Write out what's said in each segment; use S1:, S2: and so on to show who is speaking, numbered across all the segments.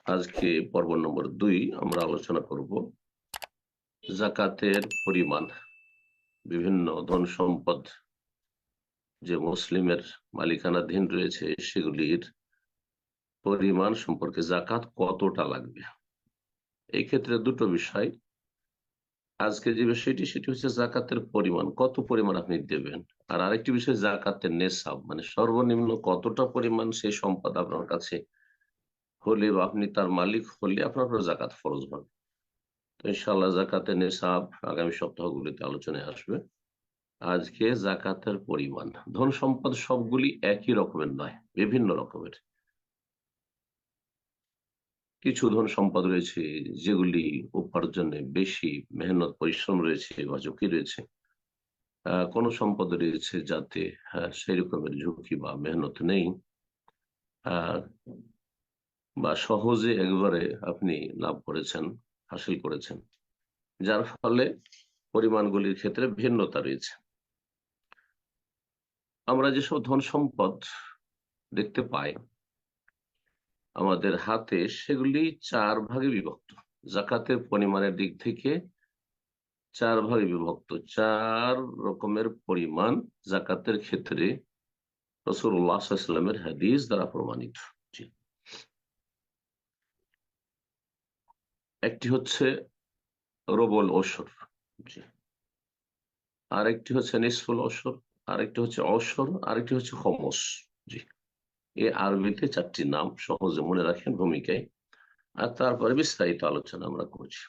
S1: আজকে পর্ব নম্বর 2 আমরা আলোচনা করব জাকাতের পরিমাণ। বিভিন্ন ধন সম্পদ যে মুসলিমের মালিকানাধীন রয়েছে সেগুলির পরিমাণ সম্পর্কে জাকাত কতটা লাগবে। এই ক্ষেত্রে দুটো বিষয়। আজকে যে বিষয়টি সেটি হচ্ছে জাকাতের পরিমাণ, কত পরিমাণ আপনি দেবেন। আর আরেকটি বিষয় জাকাতের নেশাব, মানে সর্বনিম্ন কতটা পরিমাণ সেই সম্পদ আপনার কাছে হলে বা আপনি তার মালিক হলে আপনার উপর জাকাত ফরজ হবে। তো ইনশাআল্লাহ জাকাতের নেশাব আগামী সপ্তাহগুলিতে আলোচনায় আসবে। আজকে জাকাতের পরিমাণ, ধন সম্পদ সবগুলি একই রকমের নয়, বিভিন্ন রকমের। কিছু ধন সম্পদ রয়েছে যেগুলি উপার্জনে বেশি মেহনত পরিশ্রম রয়েছে বা ঝুঁকি রয়েছে। কোন সম্পদ রয়েছে যাতে সেই রকমের ঝুঁকি বা মেহনত নেই, আহ বা সহজে একবারে আপনি লাভ করেছেন, হাসিল করেছেন, যার ফলে পরিমাণগুলির ক্ষেত্রে ভিন্নতা রয়েছে। আমরা যেসব ধন সম্পদ দেখতে পাই আমাদের হাতে, সেগুলি 4 ভাগে বিভক্ত। জাকাতের পরিমাণের দিক থেকে 4 ভাগে বিভক্ত। 4 রকমের পরিমাণ জাকাতের ক্ষেত্রে রাসূলুল্লাহ সাল্লাল্লাহু আলাইহি ওয়াসাল্লামের হাদিস দ্বারা প্রমাণিত। জি। একটি হচ্ছে রুবুল ওশর, জি। আরেকটি হচ্ছে নিসফুল ওশর, আরেকটি হচ্ছে অশর, আরেকটি হচ্ছে খমস। জি। এই আরবিতে 4টি নাম, সহজে মনে রাখেন ভূমিকায়। আর তারপরে বিস্তারিত আলোচনা আমরা করছি।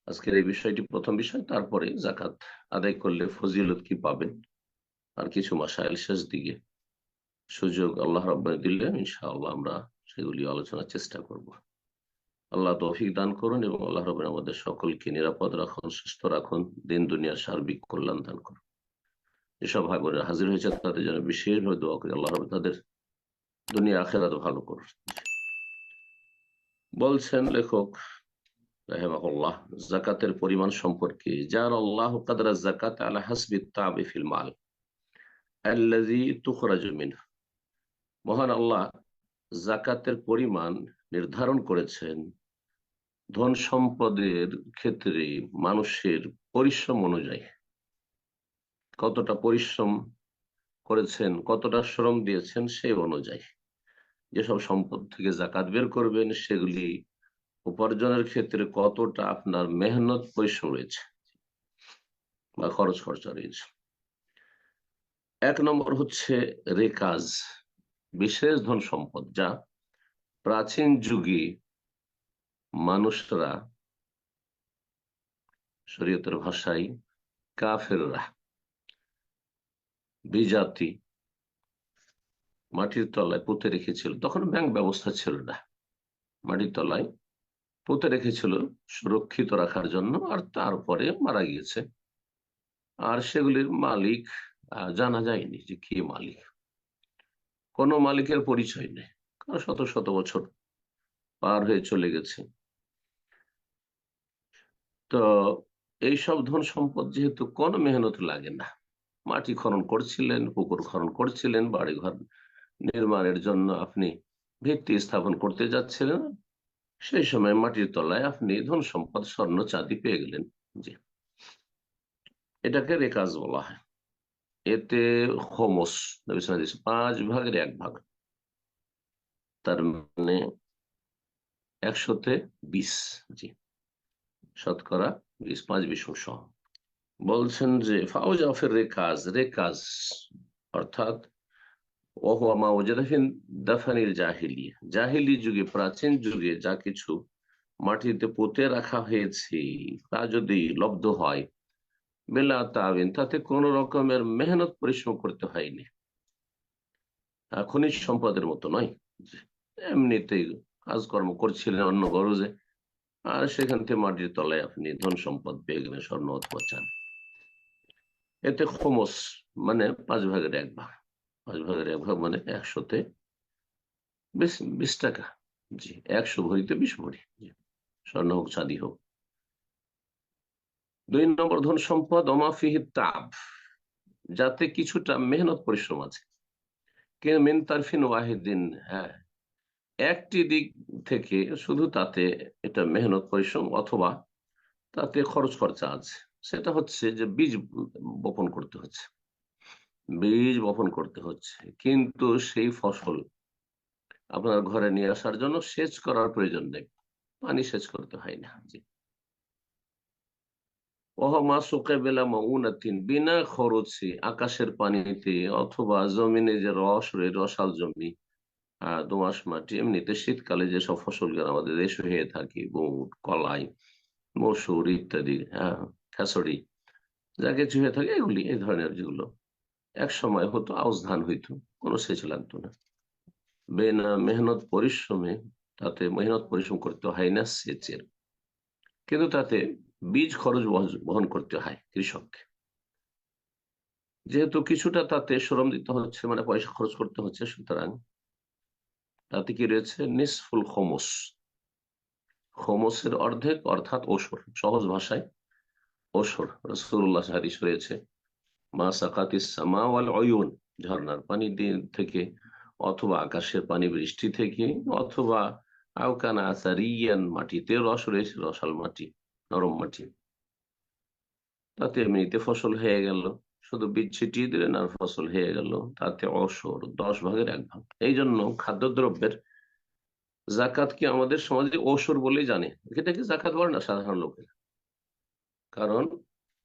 S1: আজকের এই বিষয়টি প্রথম বিষয়, তারপরে জাকাত আদায় করলে ফজিলত কি পাবেন, আর কিছু মাসাইল শেষ দিকে সুযোগ আল্লাহ রাব্বানি দিলে ইনশাআল্লাহ আমরা সেগুলি আলোচনার চেষ্টা করব। আল্লাহ তৌফিক দান করুন এবং আল্লাহ রাব্বানি আমাদের সকলকে নিরাপদ রাখুন, সুস্থ রাখুন, দিন দুনিয়ার সার্বিক কল্যাণ দান করুন। যেসব ভাই বোনেরা হাজির হয়েছে তাদের জন্য বিশেষভাবে দোয়া করি, আল্লাহ রাব্বানি তাদের দুনিয়া আখিরাত ভালো করুন। বলছেন লেখক রাহিমাহুল্লাহ, জাকাতের পরিমাণ সম্পর্কে, যার আল্লাহ কাদরা যাকাত আলা হাসবি তাবি ফিল মাল আল্লাযী তুখরাজু মিনহু। মহান আল্লাহ জাকাতের পরিমাণ নির্ধারণ করেছেন ধন সম্পদের ক্ষেত্রে মানুষের পরিশ্রম অনুযায়ী। কতটা পরিশ্রম করেছেন, কতটা শ্রম দিয়েছেন সেই অনুযায়ী যেসব সম্পদ থেকে জাকাত বের করবেন সেগুলি উপার্জনের ক্ষেত্রে কতটা আপনার মেহনত পরিশ্রম রয়েছে বা খরচ খরচা রয়েছে। 1 নম্বর হচ্ছে রেকাজ, বিশেষ ধন সম্পদ, যা প্রাচীন যুগে মানুষরা, শরীয়তের ভাষায় কাফেররা, বিজাতি মাটির তলায় পুঁতে রেখেছিল। তখন ব্যাংক ব্যবস্থা ছিল না, মাটির তলায় পুঁতে রেখেছিল সুরক্ষিত রাখার জন্য, আর তারপরে মারা গিয়েছে। আর সেগুলির মালিক জানা যায়নি যে কে মালিক, কোনো মালিকের পরিচয় নেই, কারণ শত শত বছর পার হয়ে চলে গেছে। তো এইসব ধন সম্পদ যেহেতু কোনো মেহনত লাগে না, মাটি খনন করছিলেন, পুকুর খনন করছিলেন, বাড়িঘর নির্মাণের জন্য আপনি ভিত্তি স্থাপন করতে যাচ্ছিলেন, সেই সময় মাটির তলায় আপনি ধন সম্পদ স্বর্ণ চাঁদি পেয়ে গেলেন। জি, এটাকে রেকাজ বলা হয়। এতে খোমস, 5/1 ভাগ, তার মানে 100-20। জি, শতকরা 20, 5/20 বলছেন যে ফাউজাফের রেকাজ, রেকাজ অর্থাৎ জাহিলি যুগে, প্রাচীন যুগে যা কিছু মাটিতে পুঁতে রাখা হয়েছে তা যদি লব্ধ হয় বেলা তাবিন, তাতে কোন রকমের মেহনত পরিশ্রম করতে হয়নি, খনিজ সম্পদের মতো নয়। এমনিতেই কাজকর্ম করছিলেন অন্য গরজে, আর সেখান থেকে মাটির তলায় আপনি ধন সম্পদ পেয়ে গেলেন, স্বর্ণ অথবা চাঁদি। এতে খোমস মানে 5/1 ভাগ, 5/1 ভাগ মানে 100-20 টাকা। জি, 100 ভরিতে 20 ভরি, স্বর্ণ হোক চাঁদি হোক। 2 নম্বর ধন সম্পদ অমাফিহি তাব, যাতে কিছুটা মেহনত পরিশ্রম আছে। কে মিন তারফিন ওয়াহিদিন, হ্যাঁ, একটি দিক থেকে শুধু তাতে এটা মেহনত পরিশ্রম অথবা তাতে খরচ খরচা আছে, সেটা হচ্ছে যে বীজ বপন করতে হচ্ছে, বীজ বপন করতে হচ্ছে, কিন্তু সেই ফসল আপনার ঘরে নিয়ে আসার জন্য সেচ করার প্রয়োজন নেই, পানি সেচ করতে হয় না। জি। ওহমা সুকে বেলা মাউনাতিন, বিনা খরচে আকাশের পানিতে অথবা জমিনে যে রস রসাল জমি, দোআঁশ মাটি, এমনিতে শীতকালে যেসব ফসলগুলো আমাদের দেশে হয়ে থাকে, বুট, কলাই, মসুর ইত্যাদি, খেসড়ি, যা কিছু হয়ে থাকে এগুলি, এই ধরনের যেগুলো এক সময় হতো, আউশ ধান হইতো, কোনো সেচ লাগতো না, বেনা মেহনত পরিশ্রমে, তাতে মেহনত পরিশ্রম করতে হয় না সেচের, কিন্তু তাতে বীজ খরচ বহন করতে হয় কৃষককে, যেহেতু কিছুটা তাতে শ্রম দিতে হচ্ছে, মানে পয়সা খরচ করতে হচ্ছে, সুতরাং তাতে কি রয়েছে, নিসফুল খমস, খমসের অর্ধেক অর্থাৎ ওসর, সহজ ভাষায় ওসর। রাসূলুল্লাহ হাদিস রয়েছে, মা সাকাতিস সামা ওয়াল উয়ুন, ঝর্ণার পানি থেকে অথবা আকাশের পানি বৃষ্টি থেকে অথবা আওকানা আসারিয়ান, মাটিতে রস রয়েছে, রসাল মাটি, নরম মাটি, তাতে এমনিতে ফসল হয়ে গেল, শুধু বীজ ছিটিয়ে দিলেন আর ফসল হয়ে গেল, তাতে অসর 10 ভাগের 1 ভাগ। এই জন্য খাদ্যদ্রব্যের জাকাত কি আমাদের সমাজে ওসর বলেই জানে, এটাকে জাকাত বলে না সাধারণ লোকের, কারণ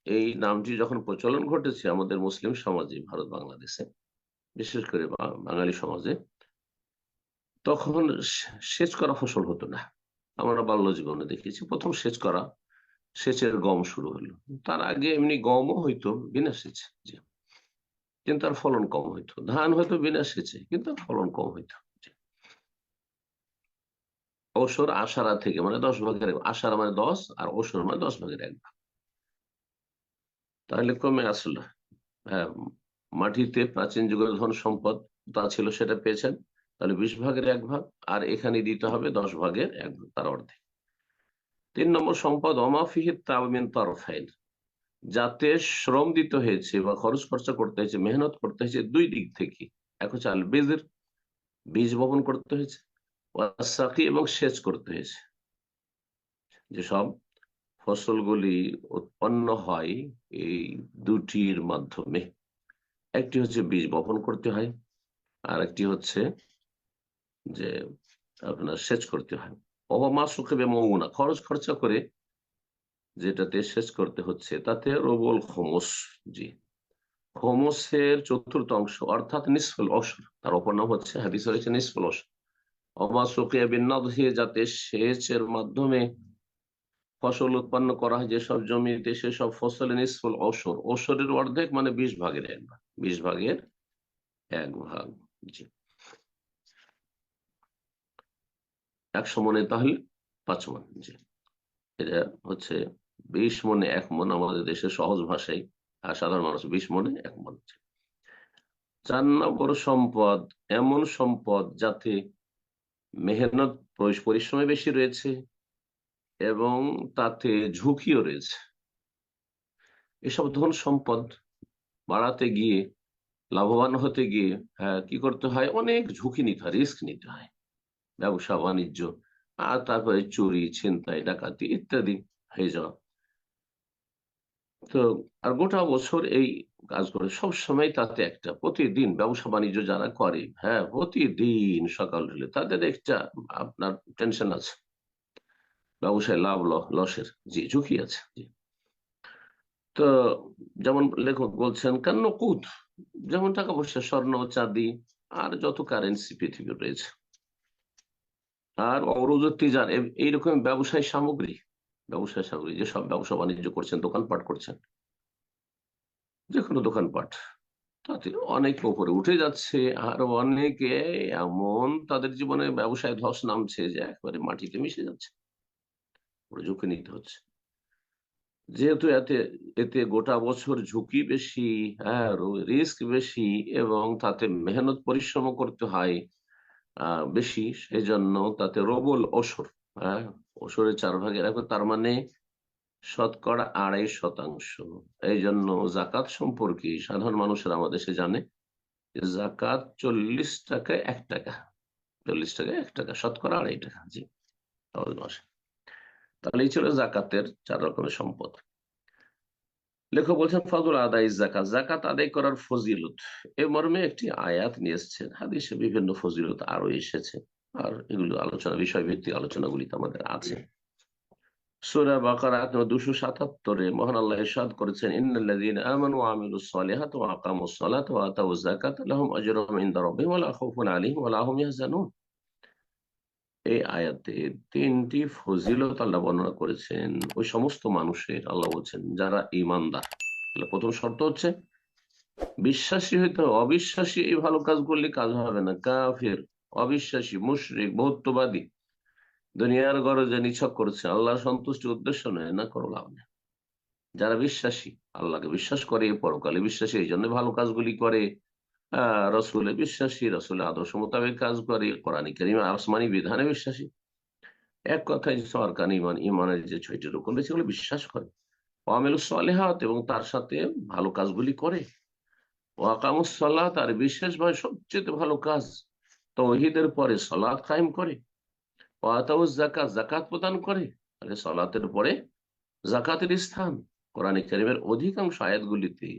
S1: এই নামটি যখন প্রচলন ঘটেছে আমাদের মুসলিম সমাজে, ভারত বাংলাদেশে বিশেষ করে বাঙালি সমাজে, তখন সেচ করা ফসল হতো না। আমরা বাল্য জীবনে দেখেছি প্রথম সেচ করা, সেচের গম শুরু হলো, তার আগে এমনি গমও হইতো বিনা সেচে, জি, কিন্তু তার ফলন কম হইতো, ধান হয়তো বিনা সেচে কিন্তু তার ফলন কম হইতো। জি। ওসর আষাঢ়া থেকে, মানে 10 ভাগের, আষাঢ়া মানে 10 আর ওসর মানে 10 ভাগের 1 ভাগ, তাহলে কমে আসলো। হ্যাঁ, মাটিতে প্রাচীন যুগের ধন সম্পদ তা ছিল, সেটা পেয়েছেন, তাহলে 20 ভাগের 1 ভাগ, আর এখানে দিতে হবে 10 ভাগের 1 ভাগ, তার অর্ধেক। 3 নম্বর সম্পদ অমাফিহিত তামিন তরফাইন, যাতে শ্রম দিতে হয়েছে বা খরচ খরচা করতে হয়েছে, মেহনত করতে হয়েছে দুই দিক থেকে। এক হচ্ছে আল বীজের, বীজ বপন করতে হয়েছে, ওয়াসাকি, এবং সেচ করতে হয়েছে। যেসব ফসলগুলি উৎপন্ন হয় এই দুটির মাধ্যমে, একটি হচ্ছে বীজ বপন করতে হয়, আর একটি হচ্ছে যে আপনার সেচ করতে হয়। অবমা সুখে বেমনা, খরচ খরচা করে যেটাতে সেচ করতে হচ্ছে, তাতে রবুল খমস, জি, খমসের চতুর্থ অংশ অর্থাৎ নিসফুল অসর, তার অপর নাম হচ্ছে, হাদিস রয়েছে, নিসফুল অসর। অমা সুখে বিন্নাদহি, যাতে সেচের মাধ্যমে ফসল উৎপন্ন করা হয় যেসব জমিতে, সেসব ফসলে নিসফুল অসর, অসরের অর্ধেক মানে 20 ভাগের 1 ভাগ, 20 ভাগের 1 ভাগ, জি, 100 মনে তাহলে 5 মণ, জি, এটা হচ্ছে 20 মণে 1 মণ, আমাদের দেশের সহজ ভাষায় আর সাধারণ মানুষ 20 মণে 1 মণ। 4 নম্বর সম্পদ এমন সম্পদ যাতে মেহনত পরিশ্রমে বেশি রয়েছে এবং তাতে ঝুঁকিও রয়েছে। এসব ধন সম্পদ বাড়াতে গিয়ে, লাভবান হতে গিয়ে, কি করতে হয়, অনেক ঝুঁকি নিতে হয়, রিস্ক নিতে হয়, ব্যবসা বাণিজ্য, আর তারপরে চুরি, ছিনতাই, ডাকাতি ইত্যাদি হয়ে যাওয়া। তো আর গোটা বছর এই কাজ করে, সব সময় তাতে একটা, প্রতিদিন ব্যবসা বাণিজ্য যারা করে, হ্যাঁ, প্রতিদিন সকাল হলে তাদের একটা আপনার টেনশন আছে, ব্যবসায় লাভ লসের, জি, ঝুঁকি আছে, জি। তো যেমন লেখক বলছেন, কান্ন কুত, যেমন টাকা পয়সা, স্বর্ণ, চাঁদি, আর যত কারেন্সি পৃথিবীর রয়েছে, আর অরুজতিজার, এইরকম ব্যবসায় সামগ্রী যেসব ব্যবসা বাণিজ্য করছেন, দোকানপাট করছেন, যে কোনো দোকানপাট, তাতে অনেকে উপরে উঠে যাচ্ছে, আর অনেকে এমন তাদের জীবনে ব্যবসায় ধস নামছে যে একেবারে মাটিতে মিশে যাচ্ছে, ঝুঁকি নিতে হচ্ছে, যেহেতু এতে এতে গোটা বছর ঝুঁকি বেশি, হ্যাঁ, রিস্ক বেশি, এবং তাতে মেহনত পরিশ্রম করতে হয় বেশি, সেই জন্য তাতে রবুল ওসর, হ্যাঁ, ওসরের 4 ভাগের 1, তার মানে শতকরা 2.5%। এই জন্য জাকাত সম্পর্কে সাধারণ মানুষের আমাদের দেশে জানে যে জাকাত 40 টাকায় 1 টাকা, 40 টাকা, 1 টাকা, শতকরা 2.5 টাকা। জি, মাসে। তাহলে এই ছিল জাকাতের 4 রকমের সম্পদ। লেখক বলছেন ফজল আদায় জাকাত, জাকাত আদায় করার ফজিলত এ মর্মে একটি আয়াত নিয়ে এসেছেন। হাদিসে বিভিন্ন ফজিলত আরো এসেছে, আর এগুলো আলোচনা, বিষয়ভিত্তিক আলোচনাগুলি তো আমাদের আছে। সূরা বাকারা 277-এ মহান আল্লাহ ইরশাদ করেছেন, ইন্নাল্লাযীনা আমানু ওয়া আমিলুস সালিহাতি ওয়া আকামুস সালাতা ওয়া আতাউয যাকাতা লাহুম আজরুহুম ইনদা রাব্বিহিম ওয়া লা খাউফুন আলাইহিম ওয়া লা হুম ইয়াহজানুন। এই আয়াতে 3টি ফজিলত আল্লাহ বর্ণনা করেছেন ওই সমস্ত মানুষের। আল্লাহ বলছেন যারা ঈমানদার। তাহলে প্রথম শর্ত হচ্ছে বিশ্বাসী হইতে হবে। অবিশ্বাসী এই ভালো কাজ করলে কাজ হবে না। কাফির, অবিশ্বাসী, মুশরিক, বহুত্ববাদী, দুনিয়ার গরজে নিছক করছে, আল্লাহর সন্তুষ্টির উদ্দেশ্য নয়, না করো লাভ নেই। যারা বিশ্বাসী, আল্লাহকে বিশ্বাস করে, পরকালে বিশ্বাসী, এই জন্য ভালো কাজগুলি করে, রসুলে বিশ্বাসী, রসুলের আদর্শ মোতাবেক কাজ করে, কোরআন কারীম আসমানি বিধানে বিশ্বাসী, এক কথায় সরকার ইমান, ইমানের যে 6টি রকম রয়েছে সেগুলো বিশ্বাস করে, ওয়ামিলুস সালিহাত এবং তার সাথে ভালো কাজগুলি করে, ওয়াকামুস সালাত আর বিশেষভাবে সবচেয়ে ভালো কাজ তাওহীদের পরে সালাত কায়েম করে, ওয়াতাউজ যাকাত, যাকাত প্রদান করে। তাহলে সালাতের পরে যাকাতের স্থান কোরআন কারীমের অধিকাংশ আয়াতগুলিতে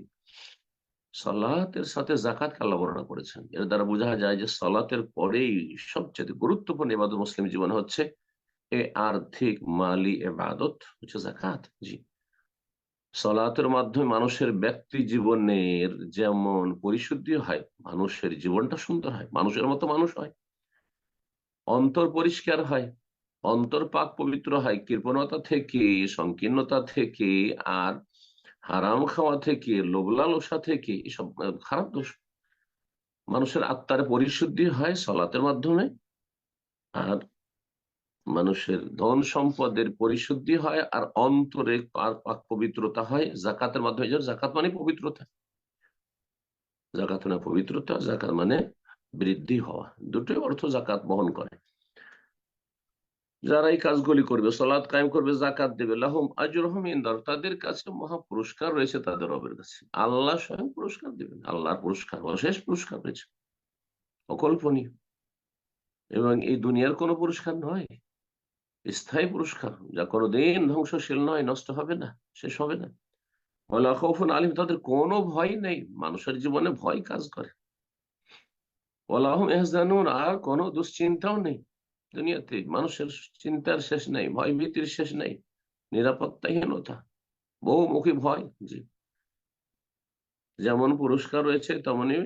S1: সালাতের সাথে যাকাতকে আল্লাহ বর্ণনা করেছেন। এর দ্বারা বোঝা যায় যে সালাতের পরেই সবচেয়ে গুরুত্বপূর্ণ ইবাদত মুসলিম জীবন হচ্ছে এ আর্থিক মালি ইবাদত হচ্ছে যাকাত। জি, সালাতের মাধ্যমে মানুষের ব্যক্তি জীবনের যেমন পরিশুদ্ধি হয়, মানুষের জীবনটা সুন্দর হয়, মানুষের মতো মানুষ হয়, অন্তর পরিষ্কার হয়, অন্তর পাক পবিত্র হয় কৃপণতা থেকে, সংকীর্ণতা থেকে, আর হারাম খাওয়া থেকে, লোভ লালসা থেকে, এসব খারাপ দোষ। মানুষের আত্মার পরিশুদ্ধি হয় সালাতের মাধ্যমে, আর মানুষের ধন সম্পদের পরিশুদ্ধি হয়, আর অন্তরে পাক পবিত্রতা হয় যাকাতের মাধ্যমে। যাকাত মানে পবিত্রতা, জাকাত মানে পবিত্রতা, জাকাত মানে বৃদ্ধি হওয়া, দুটোই অর্থ জাকাত বহন করে। যারা এই কাজগুলি করবে, সালাত কায়েম করবে, জাকাত দেবে, লাহুম আজরুহুম ইনদা, তাদের কাছে মহা পুরস্কার রয়েছে তাদের রবের কাছে। আল্লাহ স্বয়ং পুরস্কার দিবেন, আল্লাহর পুরস্কার অশেষ পুরস্কার রয়েছে, অকল্পনীয়, এবং এই দুনিয়ার কোনো পুরস্কার নয়, স্থায়ী পুরস্কার, যা কোনোদিন ধ্বংসশীল নয়, নষ্ট হবে না, শেষ হবে না। ওয়ালা খাউফুন আলাইহিম, তাদের কোনো ভয় নেই, মানুষের জীবনে ভয় কাজ করে। ওয়ালা হুম ইয়াহজানুন, আর কোনো দুশ্চিন্তাও নেই। দুনিয়াতে মানুষের চিন্তার শেষ নেই, ভয় ভীতির শেষ নেই, নিরাপত্তাহীনতা, বহুমুখী ভয়। জি, যেমন পুরস্কার রয়েছে তেমনি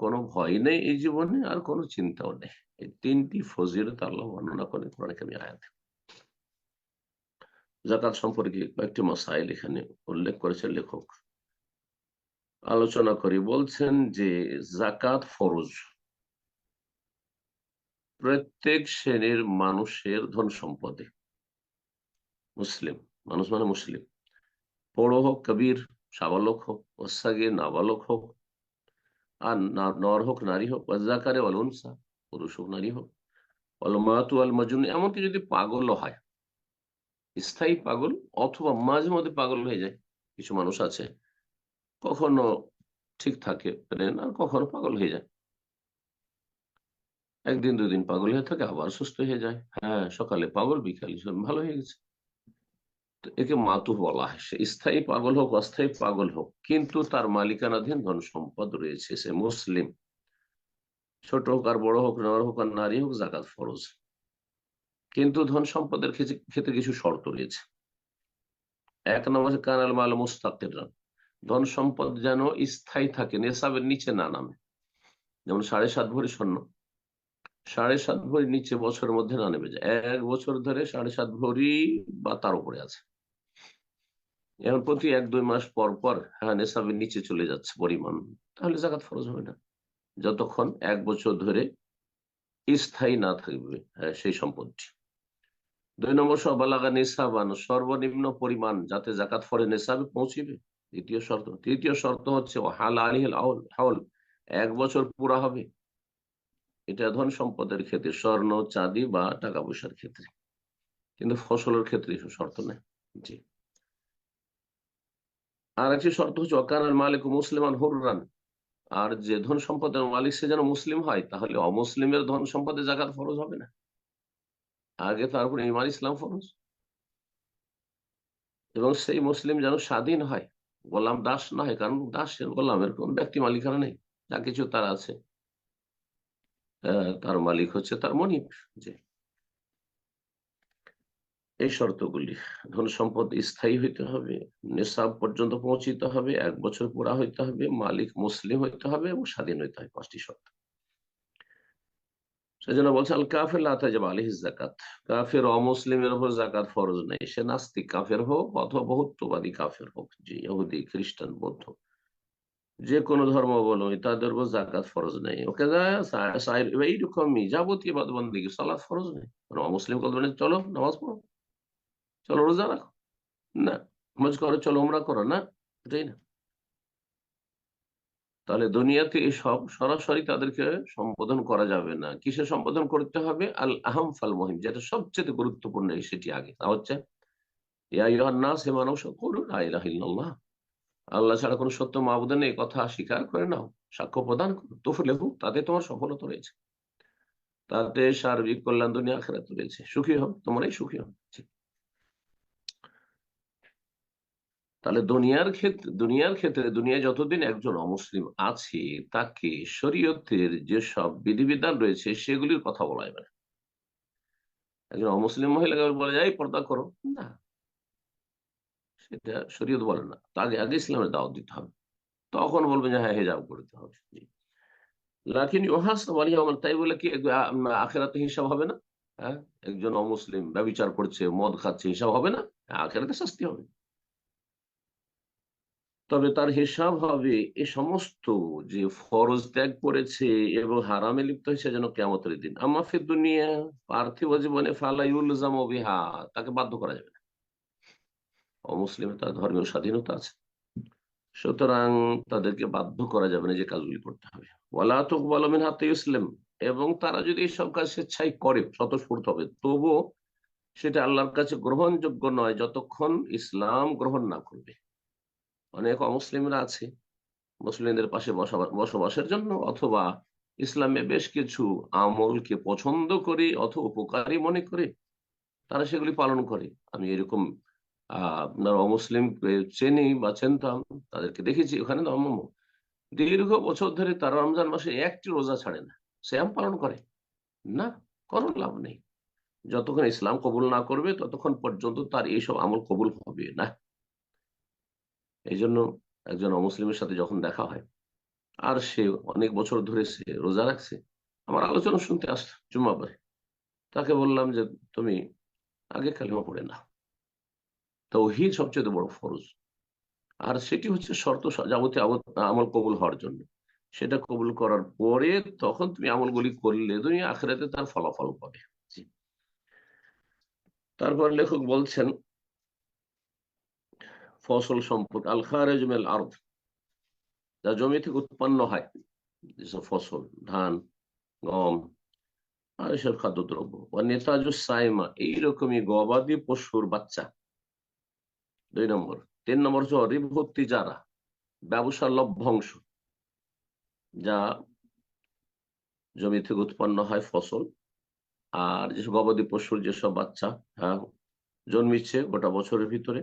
S1: কোনো ভয় নেই এই জীবনে, আর কোনো চিন্তাও নেই। এই 3টি ফজিলত আল্লাহ বর্ণনা করে কোরআন কারীমে আয়াতে। যাকাত সম্পর্কে কয়েকটি মাসাইল এখানে উল্লেখ করেছেন লেখক, আলোচনা করি। বলছেন যে যাকাত ফরজ প্রত্যেক শ্রেণীর মানুষের ধন সম্পদে। মুসলিম মানুষ মানে মুসলিম, বড় হোক, কবির, সাবালক হোক, ওসাগে নাবালক হোক, আর নর হোক, নারী হোক, ওয়াজ্জাকারে ওয়াল উনসা, পুরুষ হোক, নারী হোক, ওয়াল মাতু ওয়াল মাজনুন, এমনকি যদি পাগলও হয়, স্থায়ী পাগল অথবা মাঝে মধ্যে পাগল হয়ে যায়। কিছু মানুষ আছে কখনো ঠিক থাকে আর কখনো পাগল হয়ে যায়, 1 দিন 2 দিন পাগল হয়ে থাকে, আবার সুস্থ হয়ে যায়। হ্যাঁ, সকালে পাগল, বিকালে ভালো হয়ে গেছে। তো একে মাতুহ বলা হয়। সে স্থায়ী পাগল হোক, অস্থায়ী পাগল হোক, কিন্তু তার মালিকানাধীন ধন সম্পদ রয়েছে, সে মুসলিম। ছোট হোক আর বড় হোক, নর হোক আর নারী হোক, যাকাত ফরজ। কিন্তু ধন সম্পদের ক্ষেত্রে কিছু শর্ত রয়েছে। 1 নম্বর, কানাল মাল মুস্তাকির, ধন সম্পদ যেন স্থায়ী থাকে, নেশাবের নিচে না নামে। যেমন 7.5 ভরি স্বর্ণ 7.5 ভরির নিচে বছরের মধ্যে না নেমে যায়, 1 বছর ধরে 7.5 ভরি বা তার উপরে আছে, এখন প্রতি 1-2 মাস পর পর নেশাবের নিচে চলে যাচ্ছে পরিমাণ, তাহলে জাকাত ফরজ হবে না, যতক্ষণ 1 বছর ধরে স্থায়ী না থাকবে সেই সম্পদটি। 2 নম্বর, সবালাগা নেশাবান, সর্বনিম্ন পরিমাণ যাতে জাকাত ফরে নেশাবে পৌঁছিবে, দ্বিতীয় শর্ত। তৃতীয় শর্ত হচ্ছে হাল আলিহিল হাউল, 1 বছর পুরা হবে। এটা ধন সম্পদের ক্ষেত্রে, স্বর্ণ চাঁদি বা টাকা পয়সার ক্ষেত্রে, কিন্তু ফসলের ক্ষেত্রে এসব শর্ত নেই। জি, আর একটি শর্ত হচ্ছে অকানাল মালিক মুসলিমান হুররান, আর যে ধন সম্পদের মালিক সে যেন মুসলিম হয়, তাহলে অমুসলিমের ধন সম্পদে জাকাত ফরজ হবে না, আগে তারপর ইমান ইসলাম ফরজ। এবং সেই মুসলিম যেন স্বাধীন হয়, গোলাম দাস না হয়, কারণ দাসের গোলামের কোন ব্যক্তি মালিকানা নেই, যা কিছু তার আছে তার মালিক হচ্ছে তার মনিব। যে এই শর্তগুলি, ধন সম্পদ স্থায়ী হইতে হবে, নেশাব পর্যন্ত পৌঁছিতে হবে, 1 বছর পুরা হইতে হবে, মালিক মুসলিম হইতে হবে এবং স্বাধীন হইতে হবে, 5টি শর্ত। সেজন্য বলছে আল কাফের লাতাজাব আলাইহিজ যাকাত, কাফের অমুসলিমের উপর যাকাত ফরজ নেই, সে নাস্তিক কাফের হোক অথবা বহুত্ববাদী কাফের হোক, যে ইহুদি খ্রিস্টান বৌদ্ধ যে কোনো ধর্ম বলো, তাদের উপর যাকাত ফরজ নেই। ওকে এইরকমই যাবতীয় বাদ বন্দেগী, সালাত ফরজ নেই। অমুসলিম কল চলো নামাজ পড়ো, চলো রোজা রাখো, না হজ করো, চলো উমরা করো, না এটাই না। তাহলে দুনিয়াতে এসব সরাসরি তাদেরকে সম্বোধন করা যাবে না, কিসে সম্বোধন করতে হবে? আল আহম ফাল মহিম, যেটা সবচেয়ে গুরুত্বপূর্ণ সেটি আগে, তা হচ্ছে ইয়া আইয়ুহান নাস, হে মানুষ, কুলু লা ইলাহা ইল্লাল্লাহ, আল্লাহ ছাড়া কোনো সত্য মাবুদ নেই, কথা স্বীকার করে নাও, সাক্ষ্য প্রদান করো, তুফলিহু, তাতে তোমার সফলতা রয়েছে, তাতে সার্বিক কল্যাণ দুনিয়া আখিরাতে রয়েছে, সুখী হও, তোমরাই সুখী হও। তাহলে দুনিয়ার ক্ষেত্রে দুনিয়ায় যতদিন একজন অমুসলিম আছে, তাকে শরীয়তের যেসব বিধিবিধান রয়েছে সেগুলির কথা বলা যাবে না। একজন অমুসলিম মহিলাকে বলা যায় পর্দা করো, না, সেটা শরীয়ত বলে না। আগে আগে ইসলামের দাওয়াত দিতে হবে, তখন বলবেন যে হ্যাঁ হেজাব করতে হবে। লাকিন ইউহাসাবু আলাইহি, তাই বলে কি আখেরাতে হিসাব হবে না? হ্যাঁ, একজন অমুসলিম ব্যভিচার করছে, মদ খাচ্ছে, হিসাব হবে না? আখেরাতে শাস্তি হবে। তবে তার হিসাব হবে এ সমস্ত যে ফরজ ত্যাগ করেছে এবং হারামে লিপ্ত হয়েছে যেন কিয়ামতের দিন। আম্মা ফিদ দুনিয়া, পার্থিব জীবনে ফালা ইউলজামু বিহা, তাকে বাধ্য করা যাবে না। অমুসলিমে তার ধর্মীয় স্বাধীনতা আছে, সুতরাং তাদেরকে বাধ্য করা যাবে না যে কাজগুলি করতে হবে। ওয়ালা তুকবালু মিনহা ইসলাম, এবং তারা যদি এইসব কাজ স্বেচ্ছায় করে, স্বতঃস্ফূর্ত হবে, তবুও সেটা আল্লাহর কাছে গ্রহণযোগ্য নয় যতক্ষণ ইসলাম গ্রহণ না করবে। অনেক অমুসলিমরা আছে মুসলিমদের পাশে বসবাসের জন্য অথবা ইসলামে বেশ কিছু আমলকে পছন্দ করে অথবা উপকারী মনে করে তারা সেগুলি পালন করে। আমি এরকম আপনার অমুসলিম চেনি বা চিনতাম, তাদেরকে দেখেছি ওখানে দীর্ঘ বছর ধরে তারা রমজান মাসে একটি রোজা ছাড়ে না, শ্যাম পালন করে না, কোনো লাভ নেই। যতক্ষণ ইসলাম কবুল না করবে ততক্ষণ পর্যন্ত তার এইসব আমল কবুল হবে না। এই জন্য একজন অমুসলিমের সাথে যখন দেখা হয় আর সে অনেক বছর ধরে সে রোজা রাখছে, আমার আলোচনা শুনতে আসতো জুম্মা পরে, তাকে বললাম যে তুমি আগে কালিমা পড়ে না, তাওহীদ সবচেয়ে বড় ফরজ, আর সেটি হচ্ছে শর্ত যাবতীয় আমল কবুল হওয়ার জন্য। সেটা কবুল করার পরে তখন তুমি আমলগুলি করলে দুনিয়া আখিরাতে তার ফলাফল পাবে। জি। তারপর লেখক বলছেন ফসল সম্পদ আল খারিজ মিনাল আরদ, যা জমি থেকে উৎপন্ন হয়, যেসব ফসল, ধান, গম আর এসব খাদ্যদ্রব্য, ও নেতাজুস সাইমা, এইরকমই গবাদি পশুর বাচ্চা। 2 নম্বর। 3 নম্বর হচ্ছে রিভর্তি যারা, ব্যবসার লভ্যাংশ, যা জমি থেকে উৎপন্ন হয় ফসল, আর যেসব গবাদি পশুর যেসব বাচ্চা, হ্যাঁ, জন্মিচ্ছে গোটা বছরের ভিতরে,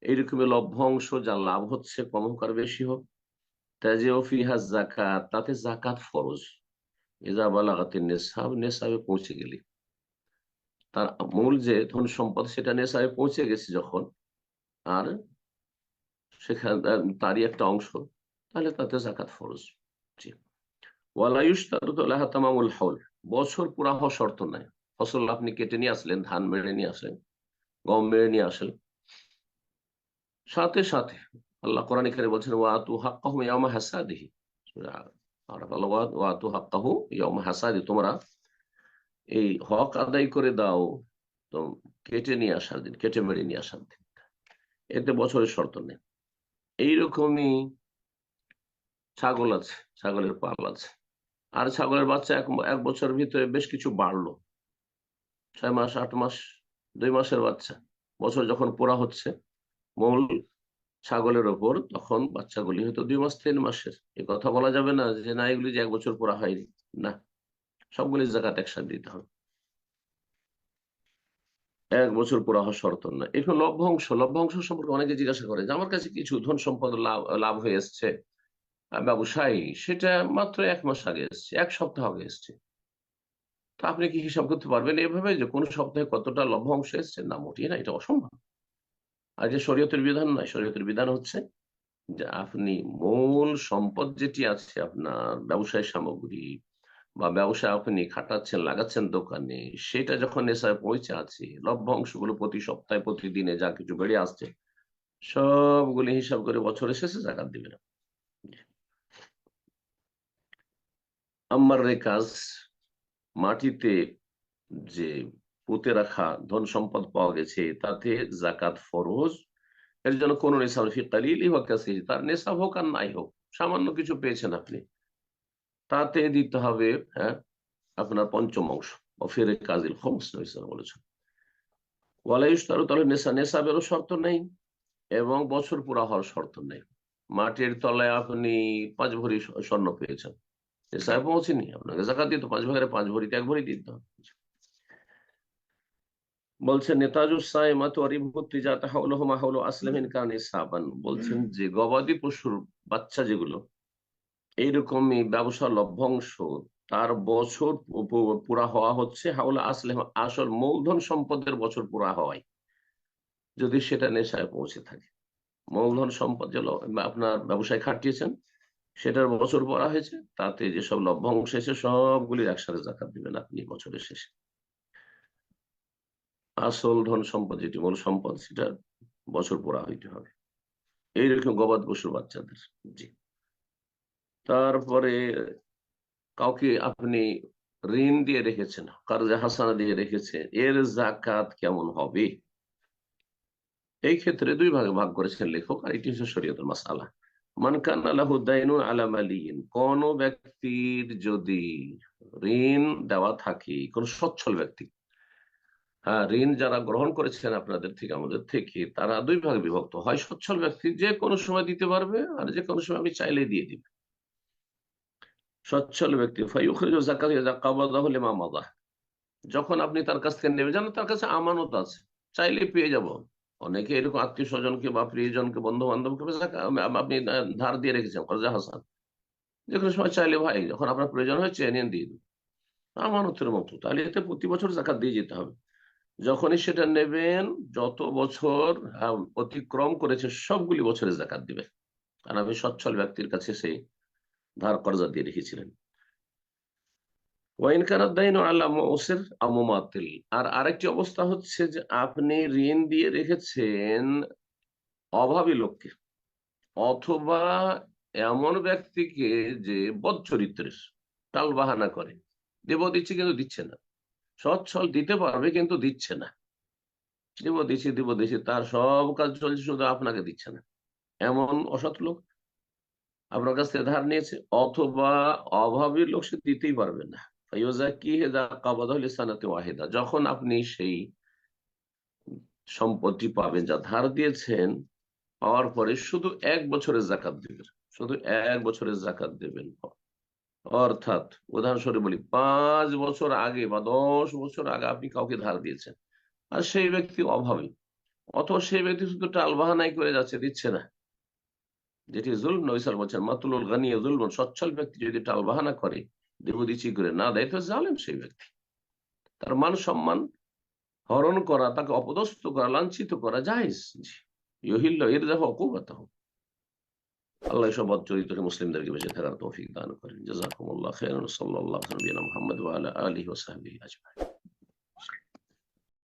S1: এইরকমই লভ্যাংশ যা লাভ হচ্ছে, কম হোক আর বেশি হোক, তাজিউ ফিহা যাকাত, তাতে যাকাত ফরজ, ইজা বালাগাতিন নিসাব, নেসাবে পৌঁছে গেলে, তার মূল যে ধন সম্পদ সেটা নেশায় পৌঁছে গেছে যখন, আর সেখানে তারই একটা অংশ, তাহলে তাতে যাকাত ফরজ। জি। ওয়ালা ইশতারাতু লাহা তামামুল হাউল, বছর পুরা হওয়া শর্ত নাই। ফসল আপনি কেটে নিয়ে আসলেন, ধান মেরে নিয়ে আসলেন, গম মেরে নিয়ে আসলেন, সাথে সাথে আল্লাহ কোরআন এখানে বলছেন ওয়াতু হাক্কাহু ইয়াওমা হাসাদিহি, সূরা আরাফ, আল্লাহ ওয়াতু হাক্কাহু ইয়াওমা হাসাদি, তোমরা এই হক আদায় করে দাও তো কেটে নিয়ে আসার দিন, কেটে মেরে নিয়ে আসার দিন, এতে বছরের শর্ত নেই। এইরকমই ছাগল আছে, ছাগলের পাল আছে, আর ছাগলের বাচ্চা 1 বছরের ভিতরে বেশ কিছু বাড়লো, 6 মাস, 8 মাস, 2 মাসের বাচ্চা, বছর যখন পুরা হচ্ছে, মূল ছাগলের ওপর, তখন বাচ্চাগুলি হয়তো 2 মাস 3 মাসের। এ কথা বলা যাবে না যে না এগুলি যে 1 বছর পুরা হয়নি। না, সবগুলি যাকাত একসাথে দিতে হবে। 1 বছর পুরা হওয়া শর্ত না। এখন লভ্যাংশ, লভ্যাংশ সম্পর্কে অনেকে জিজ্ঞাসা করে যে আমার কাছে কিছু ধন সম্পদ লাভ লাভ হয়ে এসছে ব্যবসায়ী, সেটা মাত্র 1 মাস আগে এসছে, 1 সপ্তাহ আগে এসছে। তো আপনি কি হিসাব করতে পারবেন এভাবে যে কোন সপ্তাহে কতটা লভ্যাংশ এসছে? না, মোটেই না, এটা অসম্ভব। আর যে শরীয়তের বিধান নয়, শরীয়তের বিধান হচ্ছে যে আপনি মূল সম্পদ যেটি আছে আপনার ব্যবসায় সামগ্রী বা ব্যবসায় আপনি খাটাচ্ছেন, লাগাচ্ছেন দোকানে, সেটা যখন নেশায় পৌঁছে আছে, লভ্যাংশগুলো প্রতি সপ্তাহে প্রতিদিনে যা কিছু বেড়ে আসছে সবগুলি হিসাব করে বছরের শেষে জাকাত দিবেন। আম্মার রেকাজ, মাটিতে যে পুঁতে রাখা ধন সম্পদ পাওয়া গেছে তাতে জাকাত ফরজ। এর জন্য কোন নেশাব ফি কালিলি ওয়া কাসীর, তার নেশাব হোক আর নাই হোক, সামান্য কিছু পেয়েছেন আপনি, তাতে দিতে হবে হ্যাঁ আপনার পঞ্চমাংশ। অফিরে কাজিল খমস বলেছেন। ওয়ালা ইশতারু, তাহলে নেশাবেরও শর্ত নেই এবং বছর পুরা হওয়ার শর্ত নেই। মাটির তলায় আপনি 5 ভরি স্বর্ণ পেয়েছেন, নেশায় পৌঁছেনি, আপনাকে জাকাত দিতে 5 ভাগের 5 ভরিতে 1 ভরি দিতে হবে। বলছেন বলছেন যে গবাদি পশুর বাচ্চা যেগুলো এইরকমই ব্যবসা লভ্যাংশ, তার বছর পুরা হওয়া হচ্ছে হাওলা আসলে আসল মূলধন সম্পদের বছর পুরা হওয়ায়, যদি সেটা নেশায় পৌঁছে থাকে। মূলধন সম্পদ যেগুলো আপনার ব্যবসায় খাটিয়েছেন সেটার বছর পড়া হয়েছে, তাতে যেসব লভ্যাংশ এসে সবগুলির একসাথে জাকাত দিবেন আপনি বছরের শেষে। আসল ধন সম্পদ যেটি মূল সম্পদ সেটা বছর পুরা হইতে হবে। এইরকম গবাদ পশুর বাচ্চাদের। জি। তারপরে কাউকে আপনি ঋণ দিয়ে রেখেছেন, কারজে হাসানা দিয়ে রেখেছেন, এর জাকাত কেমন হবে? এই ক্ষেত্রে 2 ভাগে ভাগ করেছেন লেখক, আর এটি হচ্ছে শরীয়তের মাসআলা। মান কানা লাহু দাইনুন আলা মালিয়িন, কোন ব্যক্তির যদি ঋণ দেওয়া থাকে, কোন সচ্ছল ব্যক্তি, হ্যাঁ, ঋণ যারা গ্রহণ করেছেন আপনাদের থেকে আমাদের থেকে, তারা 2 ভাগে বিভক্ত। হয় সচ্ছল ব্যক্তি, যে কোনো সময় দিতে পারবে, আর যে কোনো সময় আমি চাইলে দিয়ে দিবে। সচ্ছল ব্যক্তি ফায়ুখরিজু যাকাত ইযা কাবাদাহু লিমা মাযা, যখন আপনি তার কাছ থেকে নেবেন, জানেন তার কাছে আমানত আছে, চাইলে পেয়ে যাব। অনেকে এরকম আত্মীয় স্বজনকে বা প্রিয়জনকে, বন্ধু বান্ধবকে আপনি ধার দিয়ে রেখেছেন কর্জা হাসান, যে কোনো সময় চাইলে ভাই যখন আপনার প্রয়োজন হয় চেয়ে নিয়ে দিয়ে দিন, আমানতের মতো। তাহলে এতে প্রতি বছর জাকাত দিয়ে যেতে হবে। যখনই সেটা নেবেন, যত বছর অতিক্রম করেছে সবগুলি বছরে জাকাত দিবে, কারণ আমি সচ্ছল ব্যক্তির কাছে সেই ধার কর্জা দিয়ে রেখেছিলেন। আর আরেকটি অবস্থা হচ্ছে যে আপনি ঋণ দিয়ে রেখেছেন অভাবী লোককে, অথবা এমন ব্যক্তিকে যে বদ চরিত্রের, টাল বাহানা করে, দেব দিচ্ছে কিন্তু দিচ্ছে না, সচ্ছল দিতে পারবে কিন্তু দিচ্ছে না, দিব দিচ্ছি তার সব কাজ চলছে, শুধু আপনাকে দিচ্ছে না, এমন অসৎ লোক আপনার কাছ থেকে ধার নিয়েছে, অথবা অভাবী লোক, সে দিতেই পারবে না। যখন আপনি সেই সম্পত্তি পাবেন যা ধার দিয়েছেন, পাওয়ার পরে শুধু 1 বছরের জাকাত দিবেন, শুধু 1 বছরের জাকাত দেবেন। অর্থাৎ উদাহরণস্বরূপ বলি, 5 বছর আগে বা 10 বছর আগে আপনি কাউকে ধার দিয়েছেন, আর সেই ব্যক্তি অভাবী, অথবা সেই ব্যক্তি শুধু টালবাহানাই করে যাচ্ছে, দিচ্ছে না, যেটি জুলম। নবী সাল্লাল্লাহু আলাইহি ওয়াসাল্লাম বলছেন মাতুলুল গানি যুলমুন, সচ্ছল ব্যক্তি যদি টালবাহানা করে, দেবদিচি করে না দেয়, তো জালেম সেই ব্যক্তি। তার মান সম্মান হরণ করা, তাকে অপদস্থ করা, লাঞ্ছিত করা জায়েজ। ইউহিল্লু ইরদাহু উকুবাতাহু। আল্লাহ সব চরিত্রে মুসলিমদেরকে বেঁচে থাকার তৌফিক দান করেন। জাযাকুমুল্লাহু খাইরান। সাল্লাল্লাহু আলা নবিয়িনা মুহাম্মদ ওয়া আলা আলিহি ওয়া সাহবিহি আজমাইন।